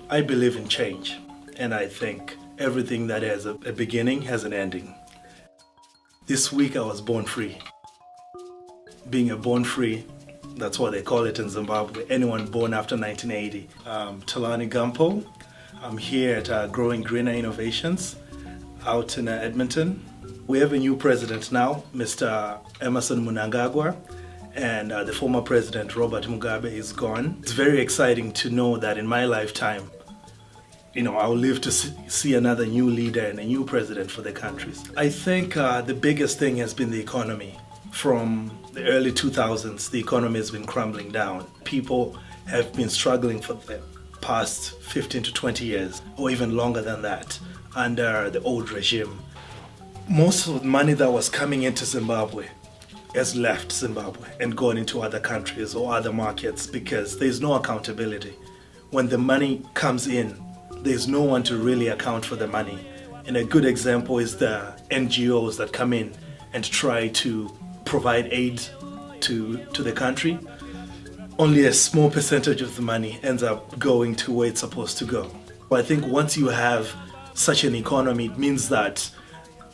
I believe in change, and I think everything that has a beginning has an ending. This week I was born free. Being a born free, that's what they call it in Zimbabwe. Anyone born after 1980. Thulani Gumpo. I'm here at Growing Greener Innovations out in Edmonton. We have a new president now, Mr. Emmerson Mnangagwa, and the former president, Robert Mugabe, is gone. It's very exciting to know that in my lifetime, I'll live to see another new leader and a new president for the countries. I think the biggest thing has been the economy. From the early 2000s, the economy has been crumbling down. People have been struggling for the past 15 to 20 years, or even longer than that, under the old regime. Most of the money that was coming into Zimbabwe has left Zimbabwe and gone into other countries or other markets because there's no accountability. When the money comes in, there's no one to really account for the money. And a good example is the NGOs that come in and try to provide aid to the country. Only a small percentage of the money ends up going to where it's supposed to go. I think once you have such an economy, it means that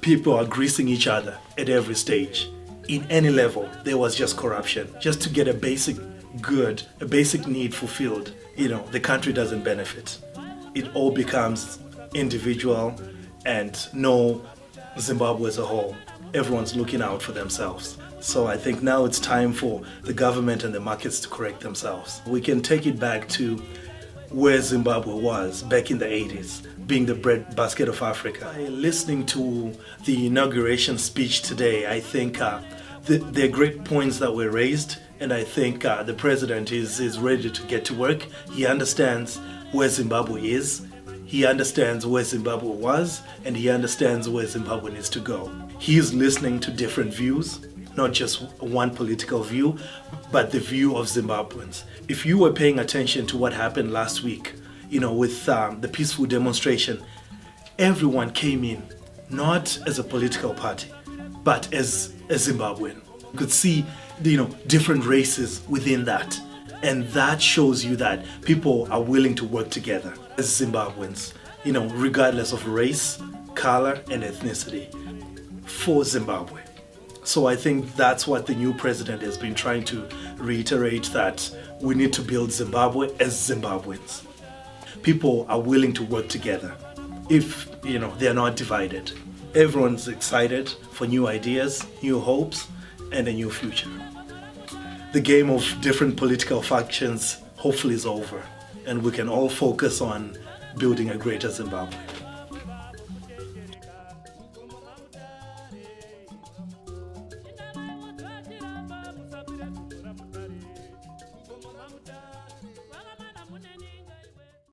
people are greasing each other at every stage. In any level, there was just corruption. Just to get a basic good, a basic need fulfilled, the country doesn't benefit. It all becomes individual and no Zimbabwe as a whole. Everyone's looking out for themselves. So I think now it's time for the government and the markets to correct themselves. We can take it back to where Zimbabwe was back in the 80s, being the breadbasket of Africa. Listening to the inauguration speech today, I think there are great points that were raised, and I think the president is ready to get to work. He understands where Zimbabwe is, he understands where Zimbabwe was, and he understands where Zimbabwe needs to go. He is listening to different views, not just one political view, but the view of Zimbabweans. If you were paying attention to what happened last week, with the peaceful demonstration, everyone came in, not as a political party, but as a Zimbabwean. You could see, different races within that. And that shows you that people are willing to work together as Zimbabweans, regardless of race, color, and ethnicity for Zimbabwe. So I think that's what the new president has been trying to reiterate, that we need to build Zimbabwe as Zimbabweans. People are willing to work together if, they're not divided. Everyone's excited for new ideas, new hopes, and a new future. The game of different political factions hopefully is over, and we can all focus on building a greater Zimbabwe.